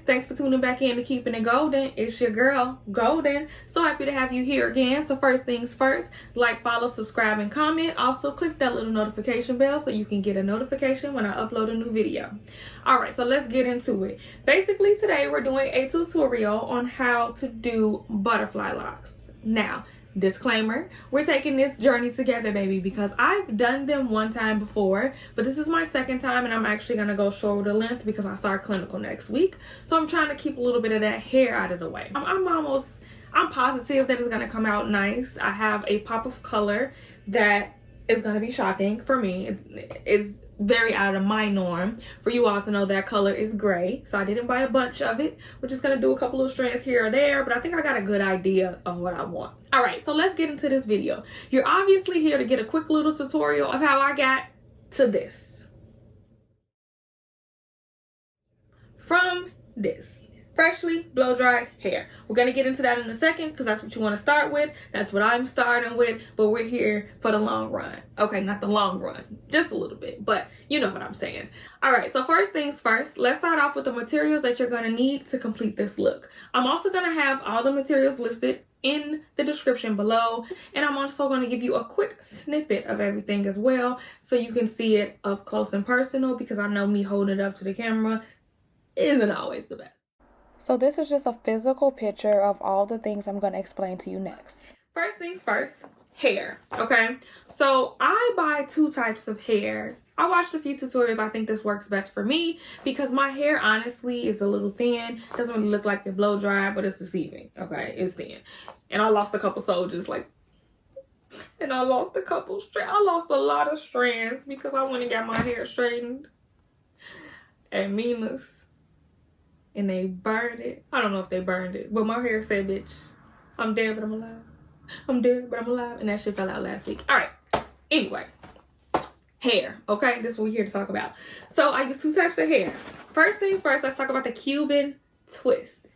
Thanks for tuning back in to Keeping It Golden. It's your girl, Golden. So happy to have you here again. So first things first, like, follow, subscribe, and comment. Also, click that little notification bell so you can get a notification when I upload a new video. Alright, so let's get into it. Basically, today we're doing a tutorial on how to do butterfly locks. Now, disclaimer, we're taking this journey together, baby, because I've done them one time before, but this is my second time, and I'm actually going to go shoulder length because I start clinical next week. So I'm trying to keep a little bit of that hair out of the way. I'm positive that it's going to come out nice. I have a pop of color that is going to be shocking for me. It's very out of my norm. For you all to know, that color is gray, so I didn't buy a bunch of it. We're just gonna do a couple of strands here or there, but I think I got a good idea of what I want. All right, so let's get into this video. You're obviously here to get a quick little tutorial of how I got to this. From this freshly blow dried hair. We're gonna get into that in a second because that's what you want to start with. That's what I'm starting with, but we're here for the long run. Okay, not the long run, just a little bit, but you know what I'm saying. All right, so first things first, let's start off with the materials that you're gonna need to complete this look. I'm also gonna have all the materials listed in the description below, and I'm also going to give you a quick snippet of everything as well so you can see it up close and personal, because I know me holding it up to the camera isn't always the best. So this is just a physical picture of all the things I'm going to explain to you next. First things first, hair, okay? So I buy two types of hair. I watched a few tutorials. I think this works best for me because my hair honestly is a little thin. Doesn't really look like it blow dry, but it's deceiving, okay? It's thin. And I lost a couple soldiers, and I lost a couple strands. I lost a lot of strands because I went and got my hair straightened at Mina's. And they burned it. I don't know if they burned it, but my hair said, bitch, I'm dead, but I'm alive. I'm dead, but I'm alive. And that shit fell out last week. All right. Anyway, hair. Okay, this is what we're here to talk about. So I use two types of hair. First things first, let's talk about the Cuban Twist.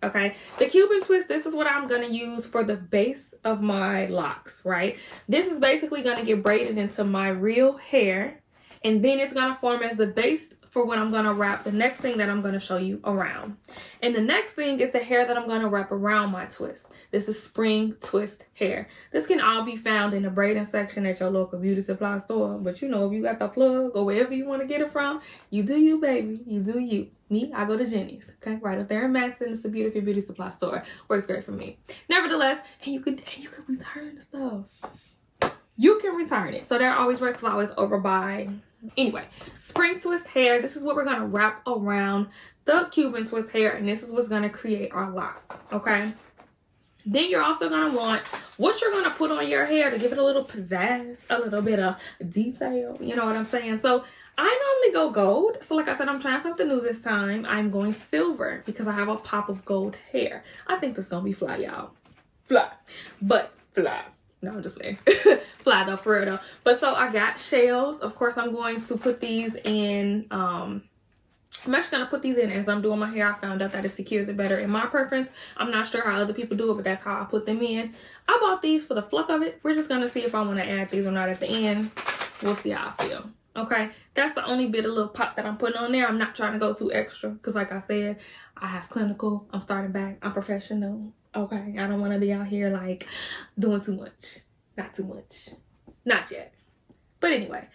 Okay, the Cuban Twist, this is what I'm going to use for the base of my locks, right? This is basically going to get braided into my real hair, and then it's going to form as the base for when I'm going to wrap the next thing that I'm going to show you around. And the next thing is the hair that I'm going to wrap around my twist. This is spring twist hair. This can all be found in the braiding section at your local beauty supply store. But you know, if you got the plug or wherever you want to get it from, you do you, baby. You do you. Me, I go to Jenny's, okay? Right up there in Madison. It's a beauty supply store. Works great for me. Nevertheless, and you could return the stuff. You can return it. So that always works. I always overbuy. Anyway, spring twist hair. This is what we're going to wrap around the Cuban twist hair, and this is what's going to create our lock, okay? Then you're also going to want what you're going to put on your hair to give it a little pizzazz, a little bit of detail. You know what I'm saying? So I normally go gold. So like I said, I'm trying something new this time. I'm going silver because I have a pop of gold hair. I think this is going to be fly, y'all. Fly. But fly. No, I'm just playing. Fly though, for real though. But so I got shells. Of course, I'm going to put these in. I'm actually going to put these in as I'm doing my hair. I found out that it secures it better in my preference. I'm not sure how other people do it, but that's how I put them in. I bought these for the fluff of it. We're just going to see if I want to add these or not at the end. We'll see how I feel. Okay, that's the only bit of little pop that I'm putting on there. I'm not trying to go too extra because like I said, I have clinical. I'm starting back. I'm professional. Okay, I don't want to be out here like doing too much. Not too much. Not yet. But anyway,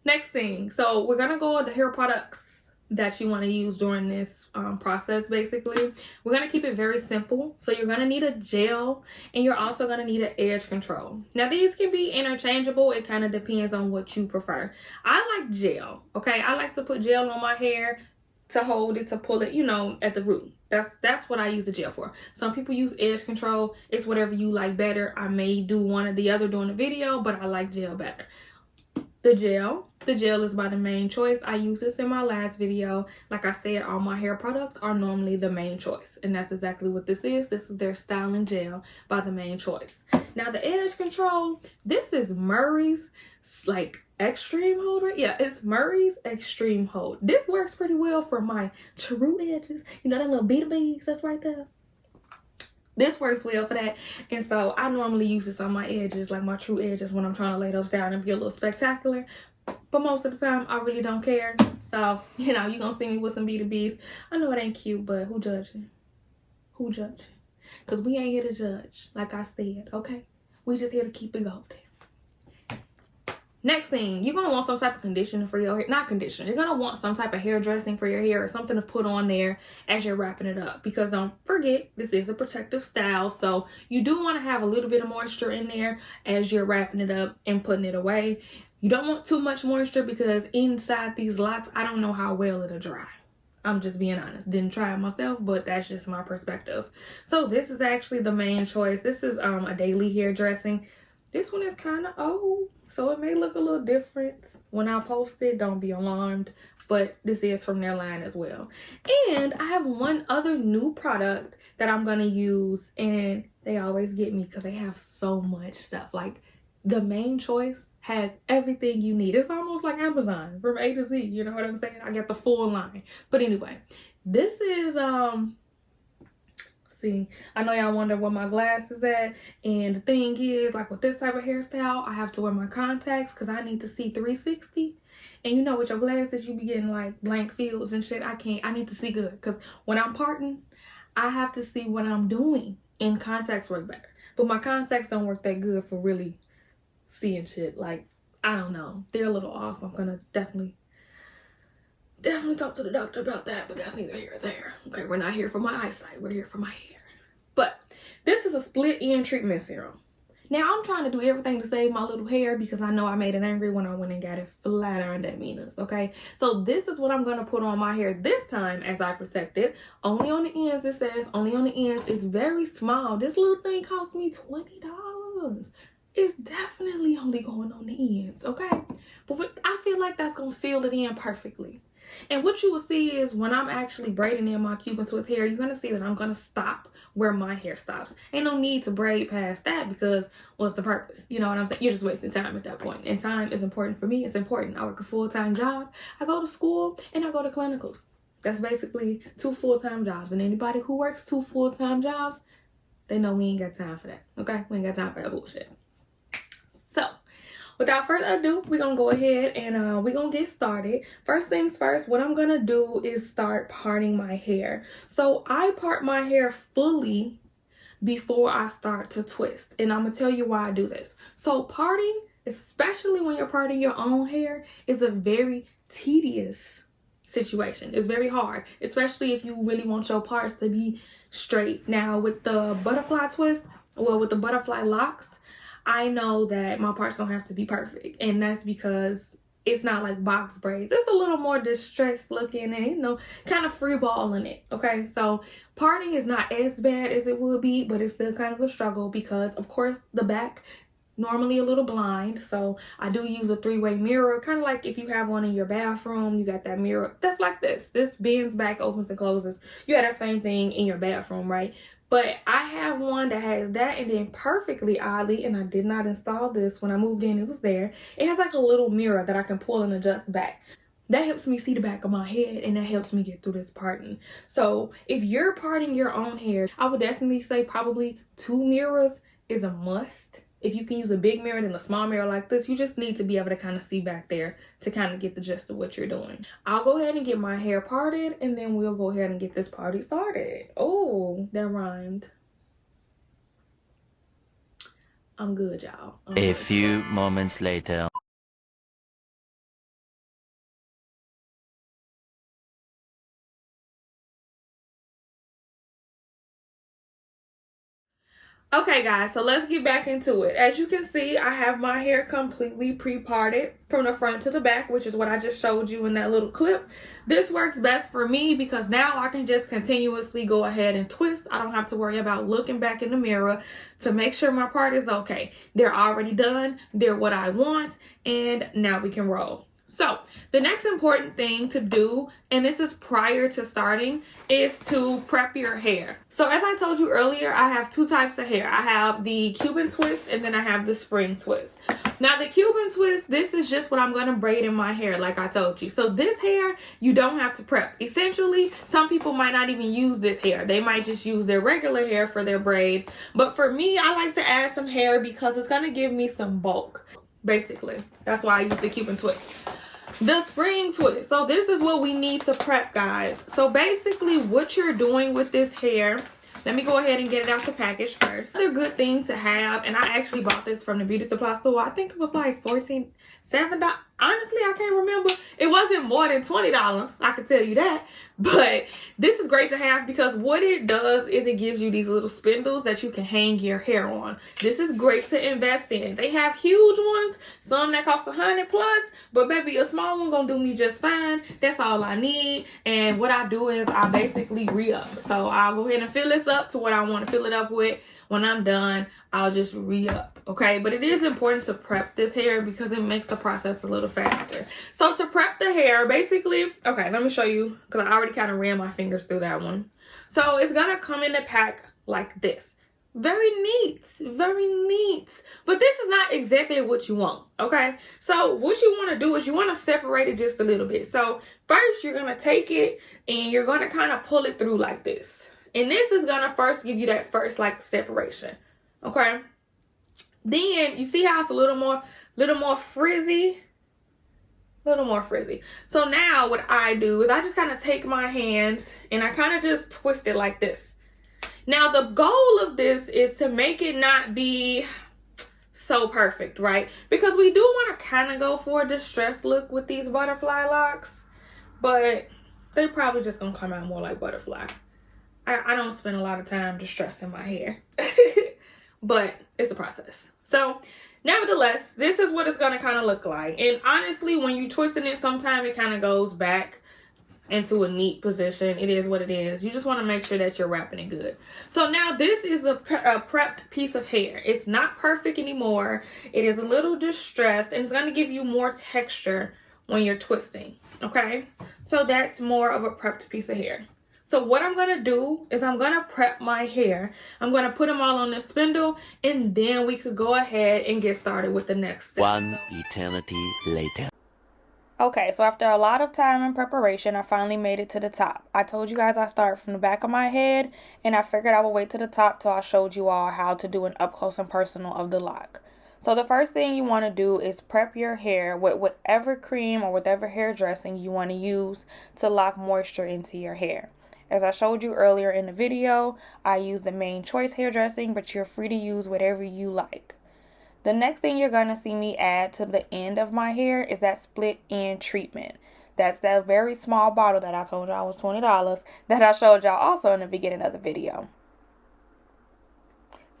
next thing. So we're going to go with the hair products that you want to use during this process. Basically, we're going to keep it very simple. So you're going to need a gel, and you're also going to need an edge control. Now these can be interchangeable. It kind of depends on what you prefer. I like gel. Okay, I like to put gel on my hair to hold it, to pull it, you know, at the root. That's what I use the gel for. Some people use edge control. It's whatever you like better. I may do one or the other during the video, but I like gel better. The gel is by The Main Choice. I used this in my last video. Like I said, all my hair products are normally The Main Choice, and that's exactly what this is. This is their styling gel by The Main Choice. Now the edge control, this is Murray's like extreme hold, right? Yeah, it's Murray's extreme hold. This works pretty well for my true edges. You know that little beads that's right there? This works well for that. And so I normally use this on my edges, like my true edges, when I'm trying to lay those down and be a little spectacular. But most of the time, I really don't care. So, you know, you're going to see me with some B2Bs. I know it ain't cute, but who judging? Who judging? Because we ain't here to judge, like I said, okay? We just here to keep it golden. Next thing, you're going to want some type of conditioner for your hair. Not conditioner. You're going to want some type of hair dressing for your hair or something to put on there as you're wrapping it up. Because don't forget, this is a protective style. So you do want to have a little bit of moisture in there as you're wrapping it up and putting it away. You don't want too much moisture because inside these locks, I don't know how well it'll dry. I'm just being honest. Didn't try it myself, but that's just my perspective. So this is actually the main choice. This is a daily hair dressing. This one is kind of old, so it may look a little different when I post it. Don't be alarmed, but this is from their line as well. And I have one other new product that I'm going to use, and they always get me because they have so much stuff. Like, the main choice has everything you need. It's almost like Amazon from A to Z. You know what I'm saying? I got the full line. But anyway, this is, see, I know y'all wonder where my glass is at. And the thing is, like with this type of hairstyle, I have to wear my contacts because I need to see 360. And you know, with your glasses, you be getting like blank fields and shit. I need to see good because when I'm parting, I have to see what I'm doing. And contacts work better. But my contacts don't work that good for really seeing shit. Like, I don't know, they're a little off. I'm gonna definitely talk to the doctor about that, but that's neither here or there. Okay, we're not here for my eyesight, we're here for my hair. But this is a split end treatment serum. Now I'm trying to do everything to save my little hair because I know I made it angry when I went and got it flat ironed at Mina's. Okay, so this is what I'm gonna put on my hair this time as I protect it. Only on the ends. It says only on the ends. It's very small. This little thing cost me $20. It's definitely only going on the ends, okay? But I feel like that's going to seal it in perfectly. And what you will see is when I'm actually braiding in my Cuban Twist hair, you're going to see that I'm going to stop where my hair stops. Ain't no need to braid past that because what's the purpose? You know what I'm saying? You're just wasting time at that point. And time is important for me. It's important. I work a full-time job. I go to school and I go to clinicals. That's basically 2 full-time jobs. And anybody who works 2 full-time jobs, they know we ain't got time for that, okay? We ain't got time for that bullshit. So, without further ado, we're going to go ahead and we're going to get started. First things first, what I'm going to do is start parting my hair. So, I part my hair fully before I start to twist. And I'm going to tell you why I do this. So, parting, especially when you're parting your own hair, is a very tedious situation. It's very hard, especially if you really want your parts to be straight. Now, with the Buttefly Twist, well, with the Buttefly Locs, I know that my parts don't have to be perfect, and that's because it's not like box braids. It's a little more distressed looking and, you know, kind of free balling it, okay? So parting is not as bad as it would be, but it's still kind of a struggle because, of course, the back normally a little blind, so I do use a 3-way mirror, kind of like if you have one in your bathroom. You got that mirror that's like this bends back, opens and closes. You have that same thing in your bathroom, right? But I have one that has that, and then perfectly oddly, and I did not install this when I moved in, it was there, it has like a little mirror that I can pull and adjust back. That helps me see the back of my head, and that helps me get through this parting. So if you're parting your own hair, I would definitely say probably 2 mirrors is a must. If you can use a big mirror than a small mirror like this, you just need to be able to kind of see back there to kind of get the gist of what you're doing. I'll go ahead and get my hair parted, and then we'll go ahead and get this party started. Oh, that rhymed. I'm good, y'all. A few moments later. Okay guys, so let's get back into it. As you can see, I have my hair completely pre-parted from the front to the back, which is what I just showed you in that little clip. This works best for me because now I can just continuously go ahead and twist. I don't have to worry about looking back in the mirror to make sure my part is okay. They're already done, they're what I want, and now we can roll. So the next important thing to do, and this is prior to starting, is to prep your hair. So as I told you earlier, I have 2 types of hair. I have the Cuban Twist, and then I have the Spring Twist. Now the Cuban Twist, this is just what I'm going to braid in my hair, like I told you. So this hair, you don't have to prep. Essentially, some people might not even use this hair. They might just use their regular hair for their braid. But for me, I like to add some hair because it's going to give me some bulk. Basically, that's why I use the Cuban Twist. the spring twist. So this is what we need to prep, guys. So basically what you're doing with this hair, let me go ahead and get it out the package first. It's a good thing to have, and I actually bought this from the beauty supply store. I think it was like $7. Honestly, I can't remember. It wasn't more than $20, I can tell you that. But this is great to have because what it does is it gives you these little spindles that you can hang your hair on. This is great to invest in. They have huge ones, some that cost $100 plus, but maybe a small one gonna do me just fine. That's all I need. And what I do is I basically re-up. So I'll go ahead and fill this up to what I want to fill it up with. When I'm done, I'll just re-up, okay? But it is important to prep this hair because it makes the process a little faster. So to prep the hair, basically, okay, let me show you because I already kind of ran my fingers through that one. So it's gonna come in a pack like this. Very neat, very neat. But this is not exactly what you want, okay? So what you want to do is you want to separate it just a little bit. So first you're gonna take it and you're gonna kind of pull it through like this. And this is gonna first give you that first like separation, okay? Then you see how it's a little more frizzy, So now what I do is I just kind of take my hands and I kind of just twist it like this. Now the goal of this is to make it not be so perfect, right? Because we do want to kind of go for a distressed look with these Buttefly Locs, but they're probably just gonna come out more like Butterfly. I don't spend a lot of time distressing my hair, but it's a process. So nevertheless, this is what it's going to kind of look like. And honestly, when you're twisting it, sometimes it kind of goes back into a neat position. It is what it is. You just want to make sure that you're wrapping it good. So now this is a prepped piece of hair. It's not perfect anymore. It is a little distressed and it's going to give you more texture when you're twisting. Okay. So that's more of a prepped piece of hair. So what I'm going to do is I'm going to prep my hair. I'm going to put them all on the spindle and then we could go ahead and get started with the next step. One eternity later. Okay, so after a lot of time and preparation, I finally made it to the top. I told you guys I started from the back of my head and I figured I would wait to the top till I showed you all how to do an up close and personal of the loc. So the first thing you want to do is prep your hair with whatever cream or whatever hair dressing you want to use to lock moisture into your hair. As I showed you earlier in the video, I use the Main Choice hair dressing, but you're free to use whatever you like. The next thing you're going to see me add to the end of my hair is that split end treatment. That's that very small bottle that I told y'all was $20 that I showed y'all also in the beginning of the video.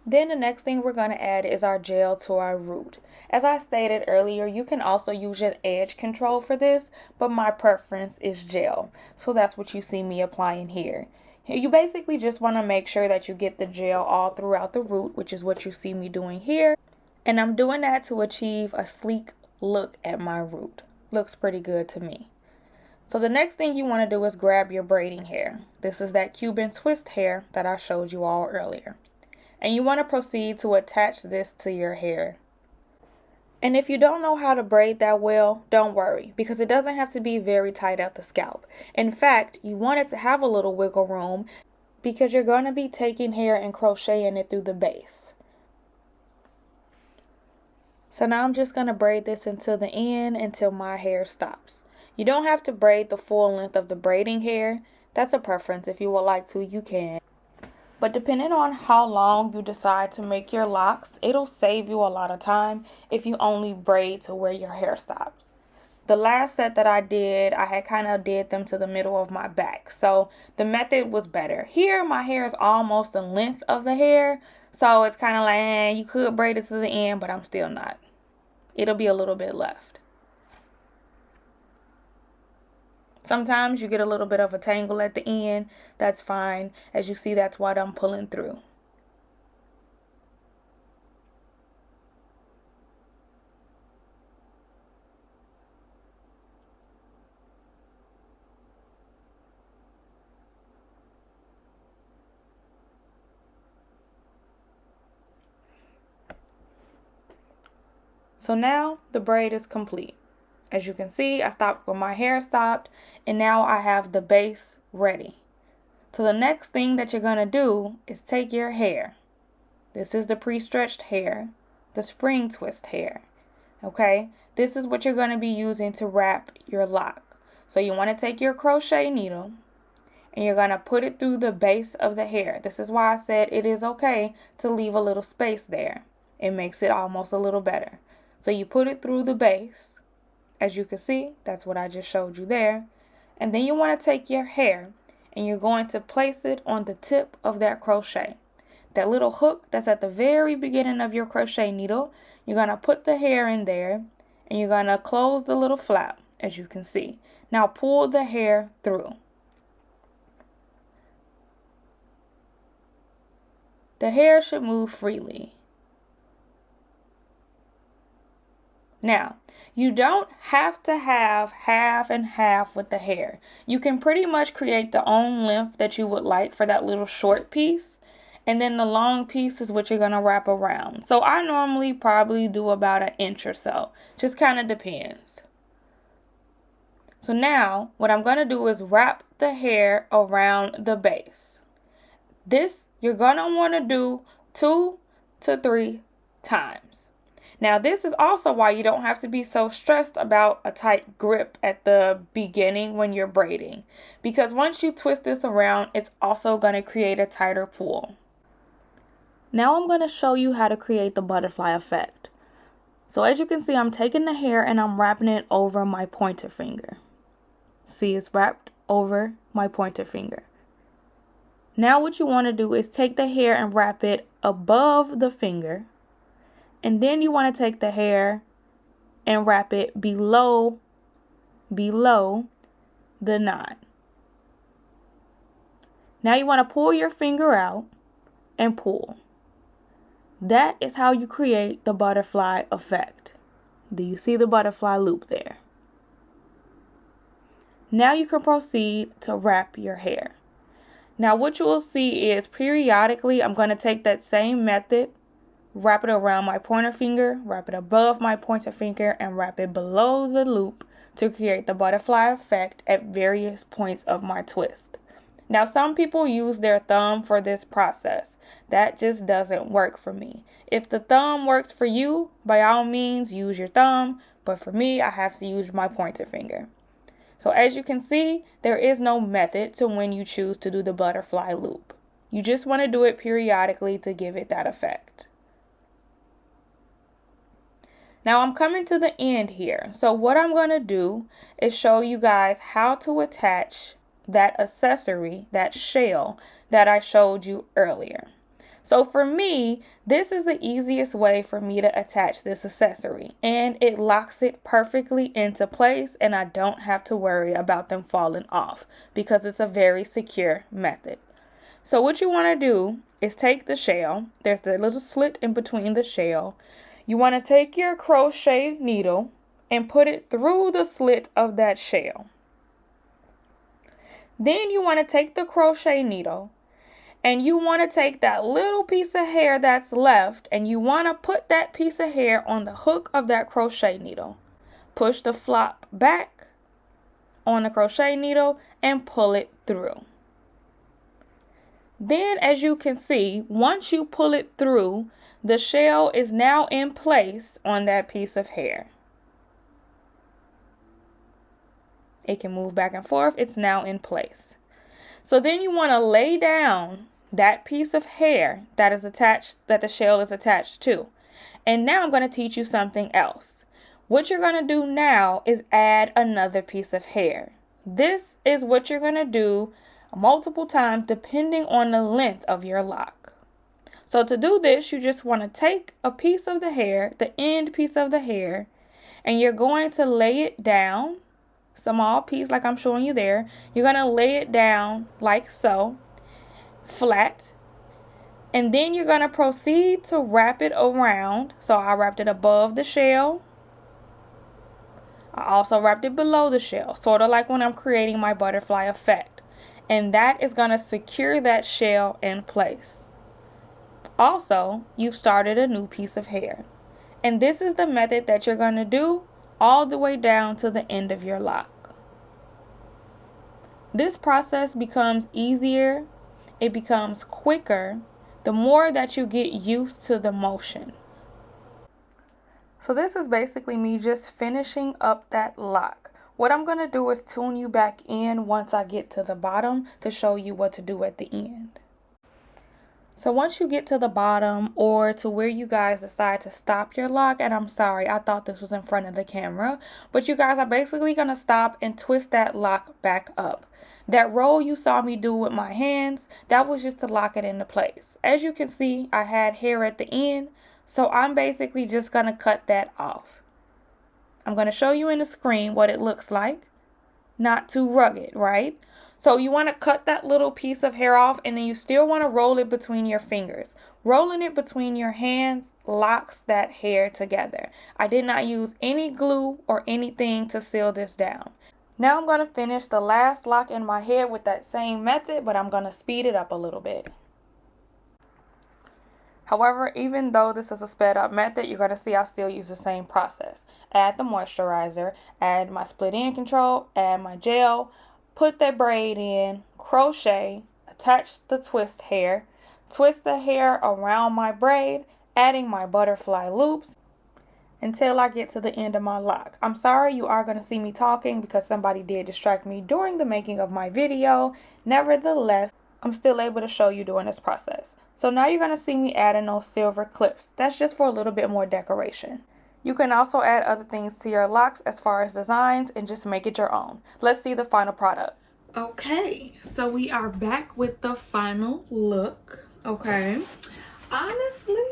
Then the next thing we're going to add is our gel to our root. As I stated earlier, you can also use an edge control for this, but my preference is gel. So that's what you see me applying here. You basically just want to make sure that you get the gel all throughout the root, which is what you see me doing here. And I'm doing that to achieve a sleek look at my root. Looks pretty good to me. So the next thing you want to do is grab your braiding hair. This is that Cuban Twist hair that I showed you all earlier. And you want to proceed to attach this to your hair. And if you don't know how to braid that well, don't worry, because it doesn't have to be very tight at the scalp. In fact, you want it to have a little wiggle room because you're going to be taking hair and crocheting it through the base. So now I'm just going to braid this until the end until my hair stops. You don't have to braid the full length of the braiding hair. That's a preference. If you would like to, you can. But depending on how long you decide to make your locks, it'll save you a lot of time if you only braid to where your hair stopped. The last set that I did, I had kind of did them to the middle of my back. So the method was better. Here, my hair is almost the length of the hair. So it's kind of like, you could braid it to the end, but I'm still not. It'll be a little bit left. Sometimes you get a little bit of a tangle at the end. That's fine. As you see, that's what I'm pulling through. So now the braid is complete. As you can see, I stopped where my hair stopped, and now I have the base ready. So the next thing that you're going to do is take your hair. This is the pre-stretched hair, the spring twist hair. Okay, this is what you're going to be using to wrap your lock. So you want to take your crochet needle and you're going to put it through the base of the hair. This is why I said it is okay to leave a little space there. It makes it almost a little better. So you put it through the base. As you can see, that's what I just showed you there. And then you want to take your hair and you're going to place it on the tip of that crochet. That little hook that's at the very beginning of your crochet needle, you're going to put the hair in there and you're going to close the little flap, as you can see. Now pull the hair through. The hair should move freely. Now, you don't have to have half and half with the hair. You can pretty much create the own length that you would like for that little short piece. And then the long piece is what you're going to wrap around. So I normally probably do about an inch or so. Just kind of depends. So now what I'm going to do is wrap the hair around the base. This you're going to want to do 2 to 3 times. Now this is also why you don't have to be so stressed about a tight grip at the beginning when you're braiding. Because once you twist this around, it's also going to create a tighter pull. Now I'm going to show you how to create the butterfly effect. So as you can see, I'm taking the hair and I'm wrapping it over my pointer finger. See, it's wrapped over my pointer finger. Now what you want to do is take the hair and wrap it above the finger. And then you want to take the hair and wrap it below the knot. Now you want to pull your finger out and pull. That is how you create the butterfly effect. Do you see the butterfly loop there? Now you can proceed to wrap your hair. Now what you will see is periodically I'm going to take that same method, wrap it around my pointer finger, wrap it above my pointer finger, and wrap it below the loop to create the butterfly effect at various points of my twist. Now some people use their thumb for this process. That just doesn't work for me. If the thumb works for you, by all means use your thumb, but for me I have to use my pointer finger. So as you can see, there is no method to when you choose to do the butterfly loop. You just want to do it periodically to give it that effect. Now I'm coming to the end here. So what I'm going to do is show you guys how to attach that accessory, that shell that I showed you earlier. So for me, this is the easiest way for me to attach this accessory, and it locks it perfectly into place and I don't have to worry about them falling off because it's a very secure method. So what you want to do is take the shell. There's the little slit in between the shell. You want to take your crochet needle and put it through the slit of that shell. Then you want to take the crochet needle and you want to take that little piece of hair that's left and you want to put that piece of hair on the hook of that crochet needle. Push the flap back on the crochet needle and pull it through. Then as you can see, once you pull it through, the shell is now in place on that piece of hair. It can move back and forth. It's now in place. So then you want to lay down that piece of hair that is attached, that the shell is attached to. And now I'm going to teach you something else. What you're going to do now is add another piece of hair. This is what you're going to do multiple times depending on the length of your lock. So to do this, you just want to take a piece of the hair, the end piece of the hair, and you're going to lay it down, small piece like I'm showing you there. You're going to lay it down like so, flat, and then you're going to proceed to wrap it around. So I wrapped it above the shell. I also wrapped it below the shell, sort of like when I'm creating my butterfly effect. And that is going to secure that shell in place. Also, you've started a new piece of hair. And this is the method that you're going to do all the way down to the end of your lock. This process becomes easier, it becomes quicker, the more that you get used to the motion. So this is basically me just finishing up that lock. What I'm going to do is tune you back in once I get to the bottom to show you what to do at the end. So once you get to the bottom or to where you guys decide to stop your lock, and I'm sorry, I thought this was in front of the camera, but you guys are basically going to stop and twist that lock back up. That roll you saw me do with my hands, that was just to lock it into place. As you can see, I had hair at the end, so I'm basically just going to cut that off. I'm going to show you in the screen what it looks like. Not too rugged, right? So you want to cut that little piece of hair off, and then you still want to roll it between your fingers. Rolling it between your hands locks that hair together. I did not use any glue or anything to seal this down. Now I'm going to finish the last lock in my head with that same method, but I'm going to speed it up a little bit. However, even though this is a sped up method, you're going to see I still use the same process. Add the moisturizer, add my split end control, add my gel, put the braid in, crochet, attach the twist hair, twist the hair around my braid, adding my butterfly loops until I get to the end of my lock. I'm sorry you are going to see me talking because somebody did distract me during the making of my video. Nevertheless, I'm still able to show you during this process. So now you're going to see me adding those silver clips. That's just for a little bit more decoration. You can also add other things to your locks as far as designs and just make it your own. Let's see the final product. Okay, so we are back with the final look. Okay, honestly,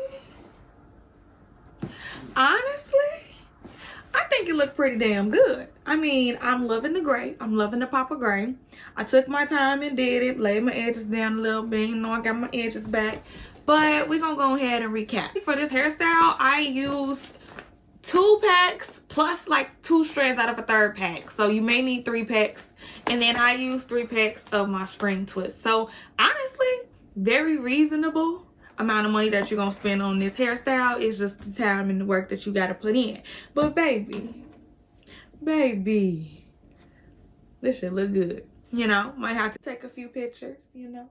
I think it looked pretty damn good. I mean, I'm loving the gray. I'm loving the pop of gray. I took my time and did it. Laid my edges down a little bit. You know, I got my edges back. But we're going to go ahead and recap. For this hairstyle, I used 2 packs plus like 2 strands out of a 3rd pack. So you may need 3 packs. And then I used 3 packs of my string twist. So honestly, very reasonable amount of money that you're gonna spend on this hairstyle. Is just the time and the work that you gotta put in. But baby, this should look good. You know, might have to take a few pictures, you know.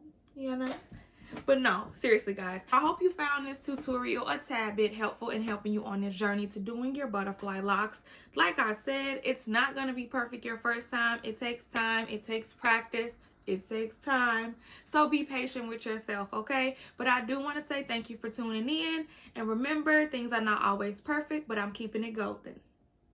But no, seriously guys, I hope you found this tutorial a tad bit helpful in helping you on this journey to doing your butterfly locks. Like I said, it's not gonna be perfect your first time. It takes time, it takes practice. It takes time. So be patient with yourself, okay? But I do want to say thank you for tuning in. And remember, things are not always perfect, but I'm keeping it golden.